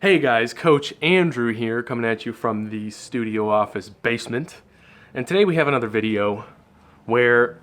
Hey guys, Coach Andrew here, coming at you from the studio office basement. And today we have another video where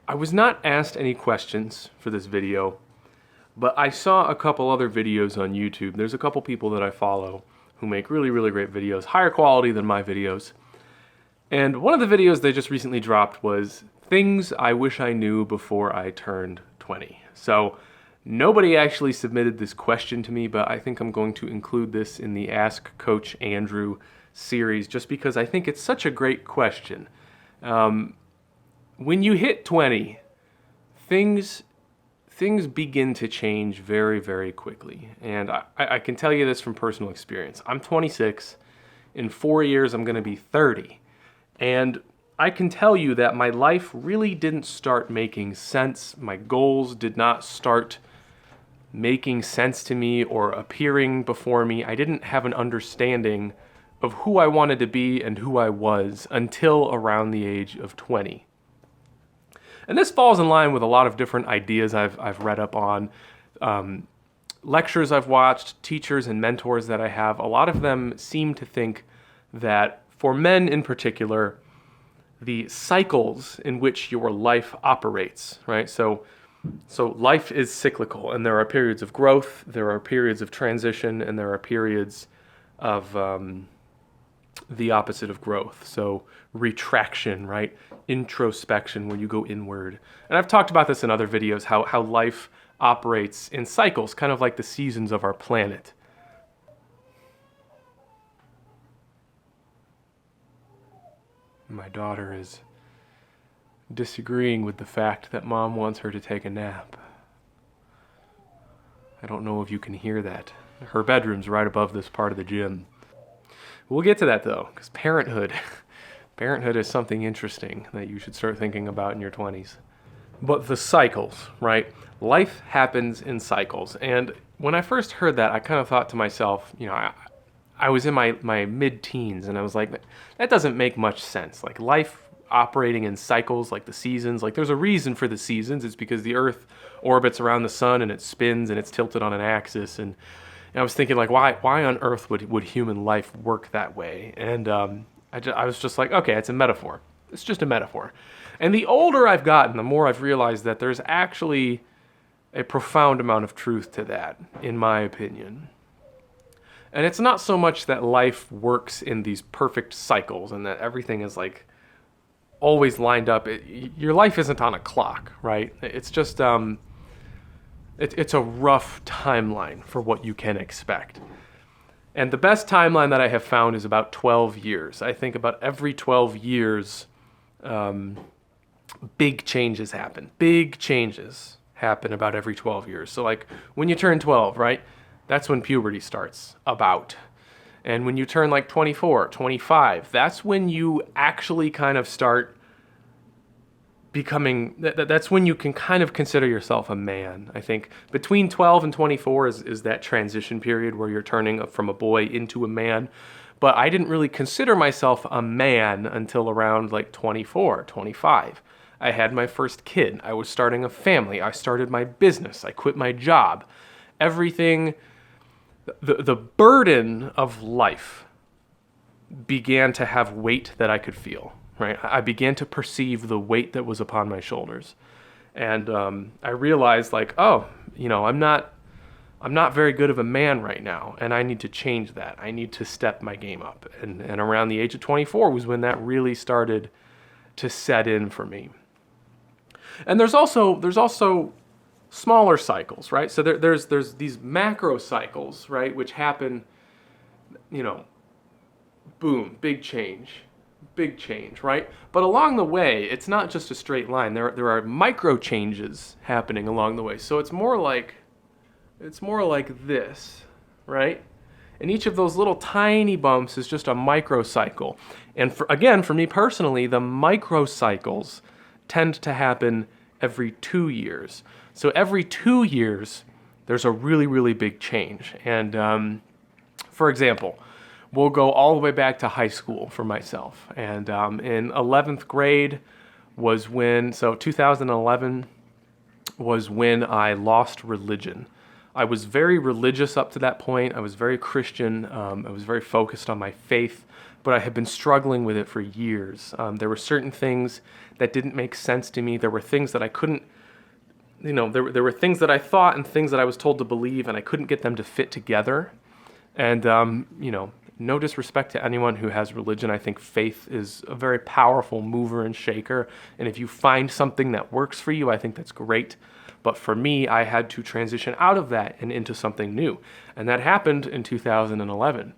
I was not asked any questions for this video, but I saw a couple other videos on YouTube. There's a couple people that I follow who make really, really great videos, higher quality than my videos. And one of the videos they just recently dropped was things I wish I knew before I turned 20. So nobody actually submitted this question to me, but I think I'm going to include this in the Ask Coach Andrew series just because I think it's such a great question. When you hit 20, things begin to change very, very quickly. And I can tell you this from personal experience. I'm 26. In 4 years, I'm going to be 30. And I can tell you that my life really didn't start making sense. My goals did not start making sense to me or appearing before me. I didn't have an understanding of who I wanted to be and who I was until around the age of 20. And this falls in line with a lot of different ideas I've read up on, lectures I've watched, teachers and mentors that I have. A lot of them seem to think that for men in particular, the cycles in which your life operates, right? So life is cyclical, and there are periods of growth, there are periods of transition, and there are periods of the opposite of growth. So retraction, right? Introspection, where you go inward. And I've talked about this in other videos, how life operates in cycles, kind of like the seasons of our planet. My daughter is disagreeing with the fact that mom wants her to take a nap. I don't know if you can hear that. Her bedroom's right above this part of the gym. We'll get to that though, because parenthood is something interesting that you should start thinking about in your 20s. But the cycles, right? Life happens in cycles. And when I first heard that, I kind of thought to myself, I was in my mid-teens, and I was like, that doesn't make much sense. Like, life operating in cycles, like the seasons, like there's a reason for the seasons. It's because the Earth orbits around the sun, and it spins, and it's tilted on an axis. And I was thinking, like, why on earth would human life work that way? And I was just like, okay, it's a metaphor. It's just a metaphor. And the older I've gotten, the more I've realized that there's actually a profound amount of truth to that, in my opinion. And it's not so much that life works in these perfect cycles and that everything is like always lined up. Your life isn't on a clock, right? It's just it's a rough timeline for what you can expect. And the best timeline that I have found is about 12 years. I think about every 12 years, big changes happen. Big changes happen about every 12 years. So like when you turn 12, right? That's when puberty starts, about. And when you turn like 24, 25, that's when you actually kind of start becoming, that's when you can kind of consider yourself a man. I think between 12 and 24 is that transition period where you're turning from a boy into a man. But I didn't really consider myself a man until around like 24, 25. I had my first kid. I was starting a family. I started my business. I quit my job. Everything. The burden of life began to have weight that I could feel, right? I began to perceive the weight that was upon my shoulders. And I realized like, I'm not very good of a man right now, and I need to change that. I need to step my game up. And around the age of 24 was when that really started to set in for me. And there's also smaller cycles, right? So there's these macro cycles, right, which happen, boom, big change, right? But along the way, it's not just a straight line. There are micro changes happening along the way. So it's more like this, right? And each of those little tiny bumps is just a microcycle. And for me personally, the microcycles tend to happen every 2 years. So every 2 years, there's a really, really big change. And for example, we'll go all the way back to high school for myself. And in 11th grade was when, so 2011 was when I lost religion. I was very religious up to that point. I was very Christian. I was very focused on my faith, but I had been struggling with it for years. There were certain things that didn't make sense to me. There were things that I couldn't, there were things that I thought and things that I was told to believe, and I couldn't get them to fit together. And, no disrespect to anyone who has religion. I think faith is a very powerful mover and shaker. And if you find something that works for you, I think that's great. But for me, I had to transition out of that and into something new. And that happened in 2011.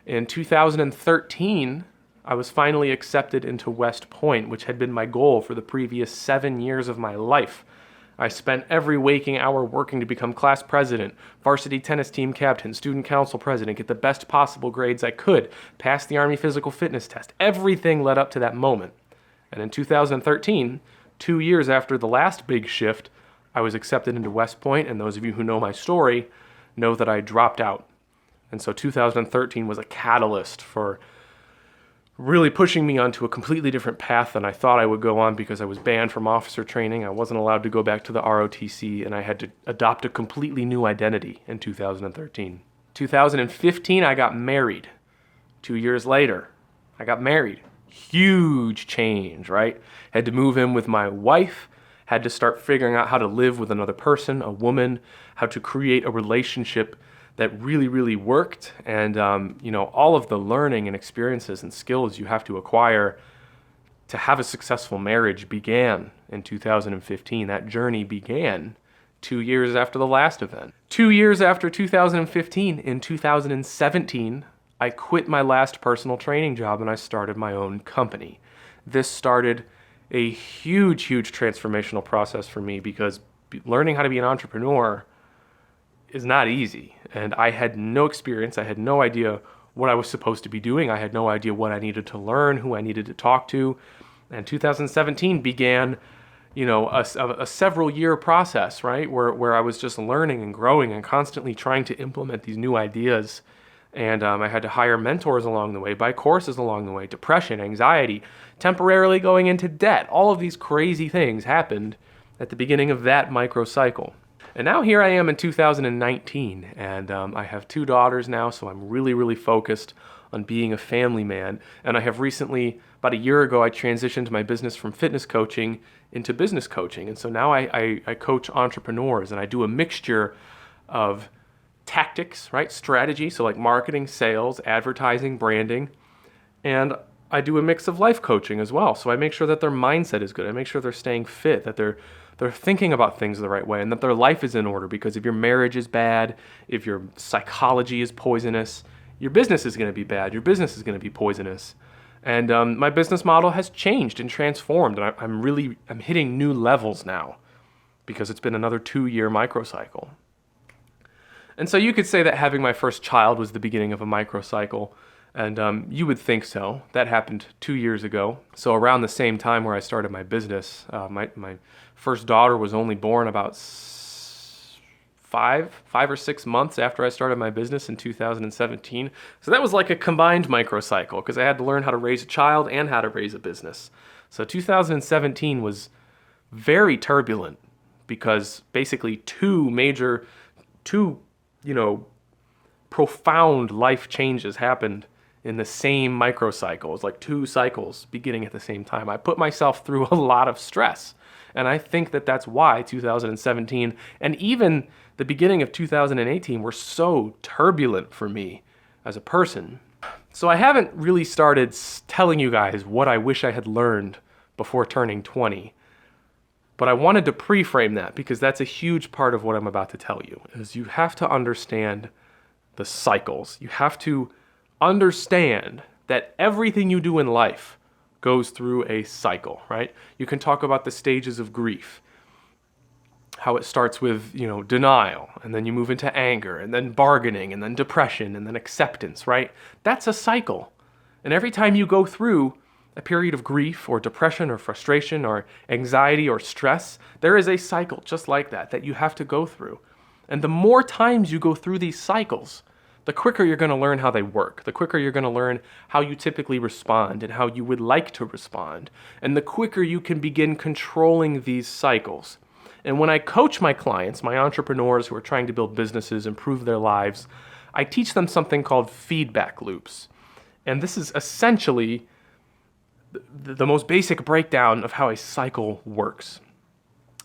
In 2013, I was finally accepted into West Point, which had been my goal for the previous 7 years of my life. I spent every waking hour working to become class president, varsity tennis team captain, student council president, get the best possible grades I could, pass the Army physical fitness test. Everything led up to that moment. And in 2013, 2 years after the last big shift, I was accepted into West Point, and those of you who know my story know that I dropped out. And so 2013 was a catalyst for really pushing me onto a completely different path than I thought I would go on, because I was banned from officer training. I wasn't allowed to go back to the ROTC, and I had to adopt a completely new identity in 2013. 2015, I got married. 2 years later, I got married. Huge change, right? Had to move in with my wife, had to start figuring out how to live with another person, a woman, how to create a relationship that really, really worked. And, all of the learning and experiences and skills you have to acquire to have a successful marriage began in 2015. That journey began 2 years after the last event. 2 years after 2015, in 2017, I quit my last personal training job and I started my own company. This started a huge, huge transformational process for me, because learning how to be an entrepreneur is not easy. And I had no experience. I had no idea what I was supposed to be doing. I had no idea what I needed to learn, who I needed to talk to. And 2017 began, a several year process, right? Where I was just learning and growing and constantly trying to implement these new ideas. And I had to hire mentors along the way, buy courses along the way, depression, anxiety, temporarily going into debt. All of these crazy things happened at the beginning of that microcycle. And now here I am in 2019, and I have 2 daughters now, so I'm really, really focused on being a family man. And I have recently, about a year ago, I transitioned my business from fitness coaching into business coaching. And so now I coach entrepreneurs, and I do a mixture of tactics, right? Strategy, so like marketing, sales, advertising, branding, and I do a mix of life coaching as well. So I make sure that their mindset is good. I make sure they're staying fit, that they're thinking about things the right way, and that their life is in order. Because if your marriage is bad, if your psychology is poisonous, your business is going to be bad. Your business is going to be poisonous. And my business model has changed and transformed, and I'm hitting new levels now, because it's been another 2-year microcycle. And so you could say that having my first child was the beginning of a microcycle. And you would think so. That happened 2 years ago. So around the same time where I started my business, my first daughter was only born about 5 or 6 months after I started my business in 2017. So that was like a combined microcycle, because I had to learn how to raise a child and how to raise a business. So 2017 was very turbulent, because basically two profound life changes happened in the same microcycle. It was like 2 cycles beginning at the same time. I put myself through a lot of stress. And I think that that's why 2017 and even the beginning of 2018 were so turbulent for me as a person. So I haven't really started telling you guys what I wish I had learned before turning 20. But I wanted to pre-frame that, because that's a huge part of what I'm about to tell you, is you have to understand the cycles. You have to understand that everything you do in life goes through a cycle, right? You can talk about the stages of grief, how it starts with, denial, and then you move into anger, and then bargaining, and then depression, and then acceptance, right? That's a cycle. And every time you go through a period of grief or depression or frustration or anxiety or stress, there is a cycle just like that you have to go through. And the more times you go through these cycles, the quicker you're going to learn how they work. The quicker you're going to learn how you typically respond and how you would like to respond. And the quicker you can begin controlling these cycles. And when I coach my clients, my entrepreneurs who are trying to build businesses, improve their lives, I teach them something called feedback loops. And this is essentially the most basic breakdown of how a cycle works.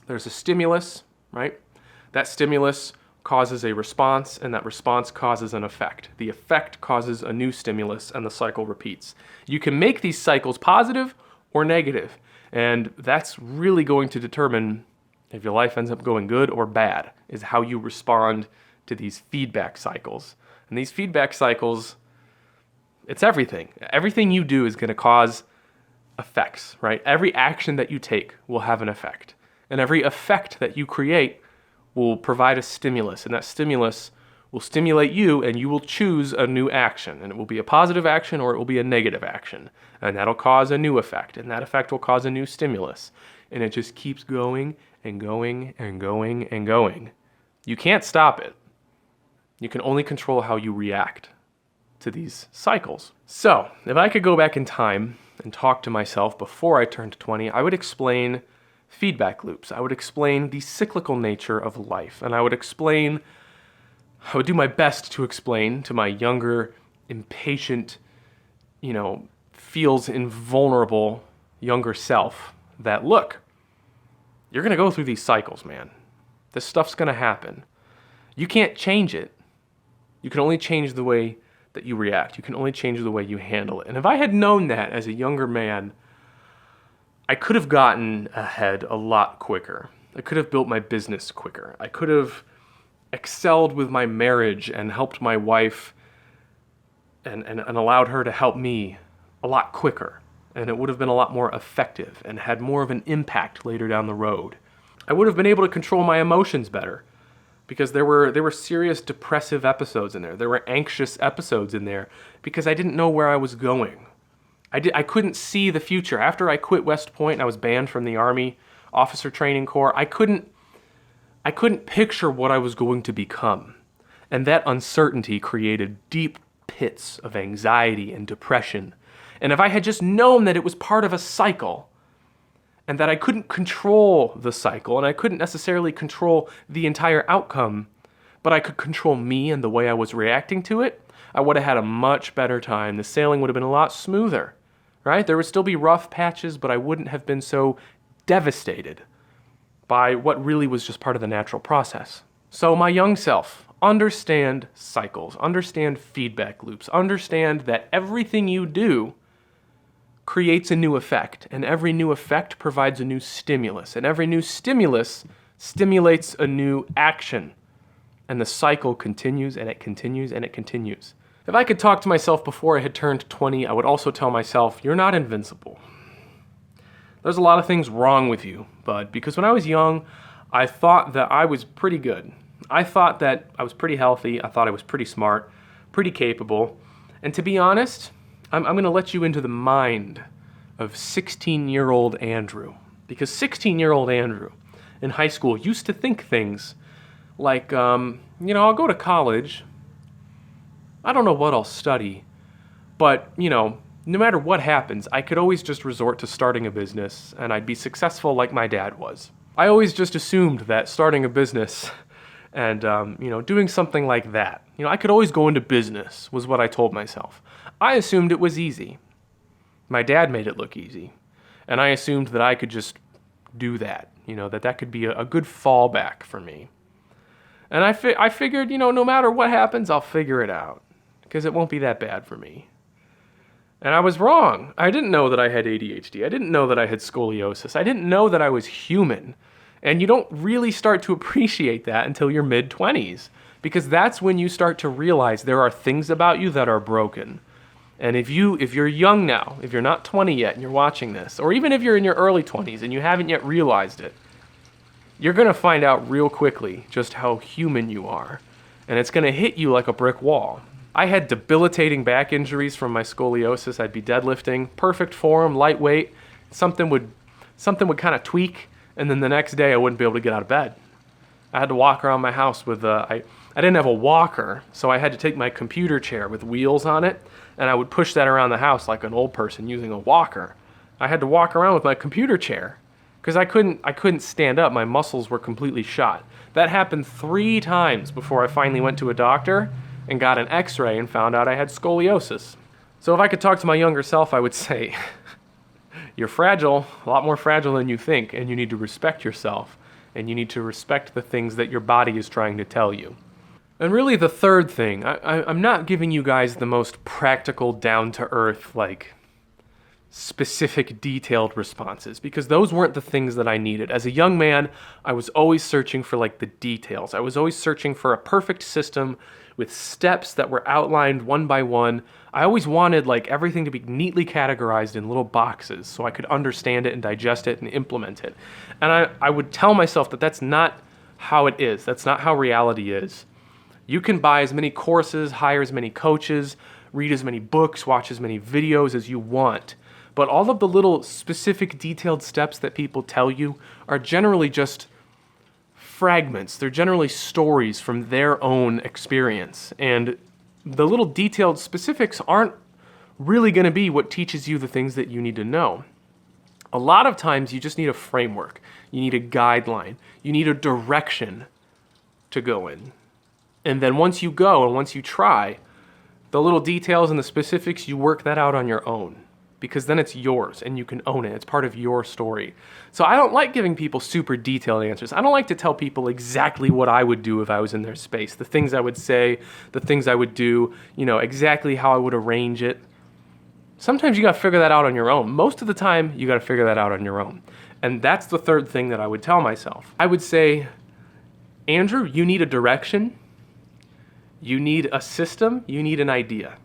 There's a stimulus, right? That stimulus causes a response, and that response causes an effect. The effect causes a new stimulus, and the cycle repeats. You can make these cycles positive or negative, and that's really going to determine if your life ends up going good or bad, is how you respond to these feedback cycles. And these feedback cycles, it's everything. Everything you do is going to cause effects, right? Every action that you take will have an effect. And every effect that you create will provide a stimulus. And that stimulus will stimulate you, and you will choose a new action. And it will be a positive action or it will be a negative action. And that'll cause a new effect. And that effect will cause a new stimulus. And it just keeps going and going and going and going. You can't stop it. You can only control how you react to these cycles. So, if I could go back in time and talk to myself before I turned 20, I would explain feedback loops. I would explain the cyclical nature of life. And I would do my best to explain to my younger, impatient, feels invulnerable younger self that, look, you're going to go through these cycles, man. This stuff's going to happen. You can't change it. You can only change the way that you react. You can only change the way you handle it. And if I had known that as a younger man, I could have gotten ahead a lot quicker. I could have built my business quicker. I could have excelled with my marriage and helped my wife and allowed her to help me a lot quicker. And it would have been a lot more effective and had more of an impact later down the road. I would have been able to control my emotions better because there were serious depressive episodes in there. There were anxious episodes in there because I didn't know where I was going. I couldn't see the future. After I quit West Point and I was banned from the Army Officer Training Corps, I couldn't picture what I was going to become. And that uncertainty created deep pits of anxiety and depression. And if I had just known that it was part of a cycle, and that I couldn't control the cycle, and I couldn't necessarily control the entire outcome, but I could control me and the way I was reacting to it, I would have had a much better time. The sailing would have been a lot smoother, right? There would still be rough patches, but I wouldn't have been so devastated by what really was just part of the natural process. So my young self, understand cycles, understand feedback loops, understand that everything you do creates a new effect, and every new effect provides a new stimulus, and every new stimulus stimulates a new action, and the cycle continues, and it continues, and it continues. If I could talk to myself before I had turned 20, I would also tell myself, you're not invincible. There's a lot of things wrong with you, bud, because when I was young, I thought that I was pretty good. I thought that I was pretty healthy. I thought I was pretty smart, pretty capable, and to be honest, I'm going to let you into the mind of 16-year-old Andrew. Because 16-year-old Andrew in high school used to think things like, I'll go to college. I don't know what I'll study. But, no matter what happens, I could always just resort to starting a business and I'd be successful like my dad was. I always just assumed that starting a business and, doing something like that, I could always go into business was what I told myself. I assumed it was easy. My dad made it look easy. And I assumed that I could just do that, that could be a good fallback for me. And I figured, no matter what happens, I'll figure it out because it won't be that bad for me. And I was wrong. I didn't know that I had ADHD. I didn't know that I had scoliosis. I didn't know that I was human. And you don't really start to appreciate that until your mid-20s because that's when you start to realize there are things about you that are broken. And if you're young now, if you're not 20 yet and you're watching this, or even if you're in your early 20s and you haven't yet realized it, you're going to find out real quickly just how human you are. And it's going to hit you like a brick wall. I had debilitating back injuries from my scoliosis. I'd be deadlifting, perfect form, lightweight. Something would kind of tweak, and then the next day I wouldn't be able to get out of bed. I had to walk around my house with I didn't have a walker, so I had to take my computer chair with wheels on it, and I would push that around the house like an old person using a walker. I had to walk around with my computer chair because I couldn't stand up. My muscles were completely shot. That happened 3 times before I finally went to a doctor and got an x-ray and found out I had scoliosis. So if I could talk to my younger self, I would say, you're fragile, a lot more fragile than you think, and you need to respect yourself, and you need to respect the things that your body is trying to tell you. And really the third thing, I'm not giving you guys the most practical, down-to-earth, like, specific, detailed responses, because those weren't the things that I needed. As a young man, I was always searching for, like, the details. I was always searching for a perfect system with steps that were outlined one by one. I always wanted, like, everything to be neatly categorized in little boxes so I could understand it and digest it and implement it. And I would tell myself that that's not how it is. That's not how reality is. You can buy as many courses, hire as many coaches, read as many books, watch as many videos as you want. But all of the little specific detailed steps that people tell you are generally just fragments. They're generally stories from their own experience. And the little detailed specifics aren't really going to be what teaches you the things that you need to know. A lot of times you just need a framework. You need a guideline. You need a direction to go in. And then once you go and once you try, the little details and the specifics, you work that out on your own. Because then it's yours and you can own it. It's part of your story. So I don't like giving people super detailed answers. I don't like to tell people exactly what I would do if I was in their space. The things I would say, the things I would do, exactly how I would arrange it. Sometimes you got to figure that out on your own. Most of the time, you got to figure that out on your own. And that's the third thing that I would tell myself. I would say, Andrew, you need a direction. You need a system. You need an idea.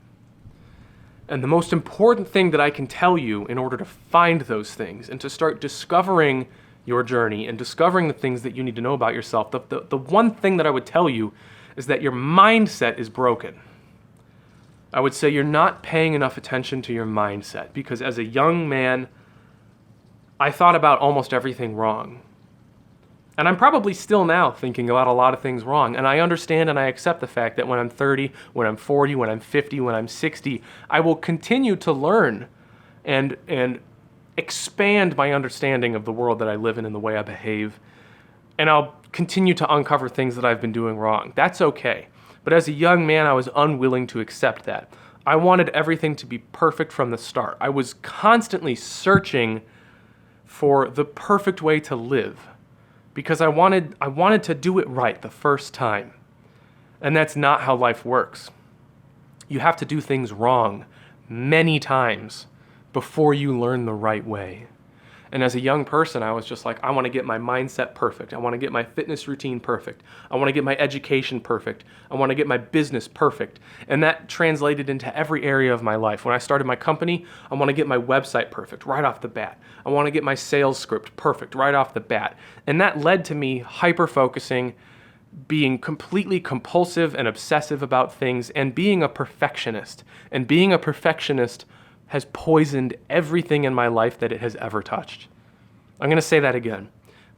And the most important thing that I can tell you in order to find those things and to start discovering your journey and discovering the things that you need to know about yourself, the one thing that I would tell you is that your mindset is broken. I would say you're not paying enough attention to your mindset, because as a young man, I thought about almost everything wrong. And I'm probably still now thinking about a lot of things wrong. And I understand and I accept the fact that when I'm 30, when I'm 40, when I'm 50, when I'm 60, I will continue to learn and expand my understanding of the world that I live in and the way I behave. And I'll continue to uncover things that I've been doing wrong. That's okay. But as a young man, I was unwilling to accept that. I wanted everything to be perfect from the start. I was constantly searching for the perfect way to live, because I wanted to do it right the first time. And that's not how life works. You have to do things wrong many times before you learn the right way. And as a young person, I was just like, I want to get my mindset perfect. I want to get my fitness routine perfect. I want to get my education perfect. I want to get my business perfect. And that translated into every area of my life. When I started my company, I want to get my website perfect right off the bat. I want to get my sales script perfect right off the bat. And that led to me hyper-focusing, being completely compulsive and obsessive about things, and being a perfectionist. And being a perfectionist has poisoned everything in my life that it has ever touched. I'm going to say that again.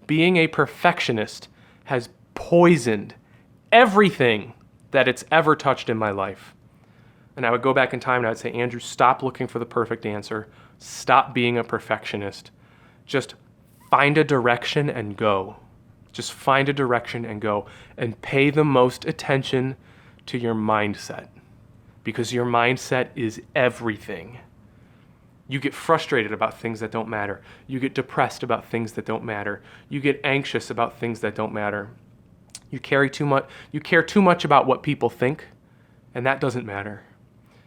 Being a perfectionist has poisoned everything that it's ever touched in my life. And I would go back in time and I would say, Andrew, stop looking for the perfect answer. Stop being a perfectionist. Just find a direction and go. Just find a direction and go. And pay the most attention to your mindset, because your mindset is everything. You get frustrated about things that don't matter. You get depressed about things that don't matter. You get anxious about things that don't matter. You care too much about what people think, and that doesn't matter.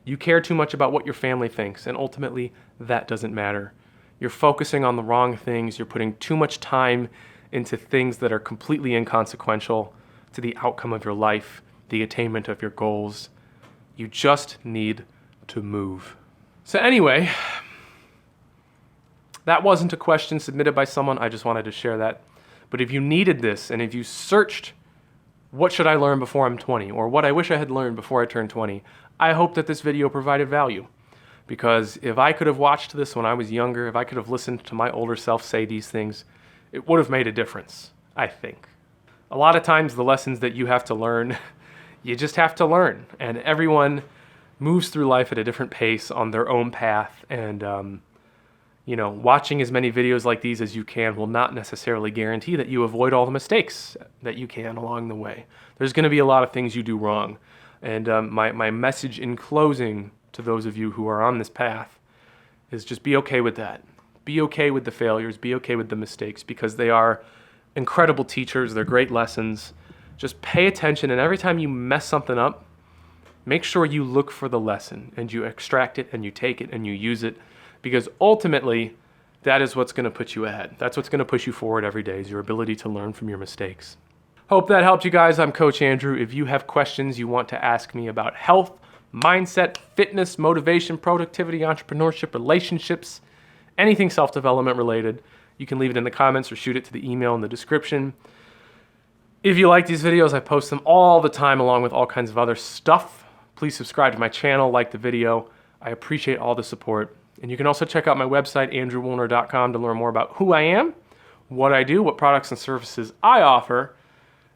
You care too much about what your family thinks, and ultimately that doesn't matter. You're focusing on the wrong things. You're putting too much time into things that are completely inconsequential to the outcome of your life, the attainment of your goals. You just need to move. So anyway, that wasn't a question submitted by someone. I just wanted to share that. But if you needed this, and if you searched, what should I learn before I'm 20? Or what I wish I had learned before I turned 20? I hope that this video provided value. Because if I could have watched this when I was younger, if I could have listened to my older self say these things, it would have made a difference, I think. A lot of times the lessons that you have to learn, you just have to learn. And everyone moves through life at a different pace on their own path. And Watching as many videos like these as you can will not necessarily guarantee that you avoid all the mistakes that you can along the way. There's going to be a lot of things you do wrong. And my message in closing to those of you who are on this path is just be okay with that. Be okay with the failures. Be okay with the mistakes, because they are incredible teachers. They're great lessons. Just pay attention, and every time you mess something up, make sure you look for the lesson and you extract it and you take it and you use it, because ultimately that is what's going to put you ahead. That's what's going to push you forward every day, is your ability to learn from your mistakes. Hope that helped you guys. I'm Coach Andrew. If you have questions you want to ask me about health, mindset, fitness, motivation, productivity, entrepreneurship, relationships, anything self-development related, you can leave it in the comments or shoot it to the email in the description. If you like these videos, I post them all the time along with all kinds of other stuff. Please subscribe to my channel, like the video. I appreciate all the support. And you can also check out my website, andrewwoolner.com, to learn more about who I am, what I do, what products and services I offer.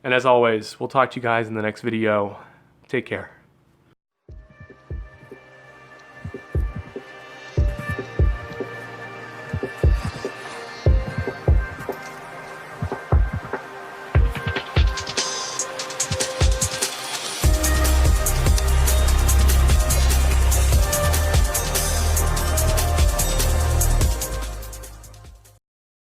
And as always, we'll talk to you guys in the next video. Take care.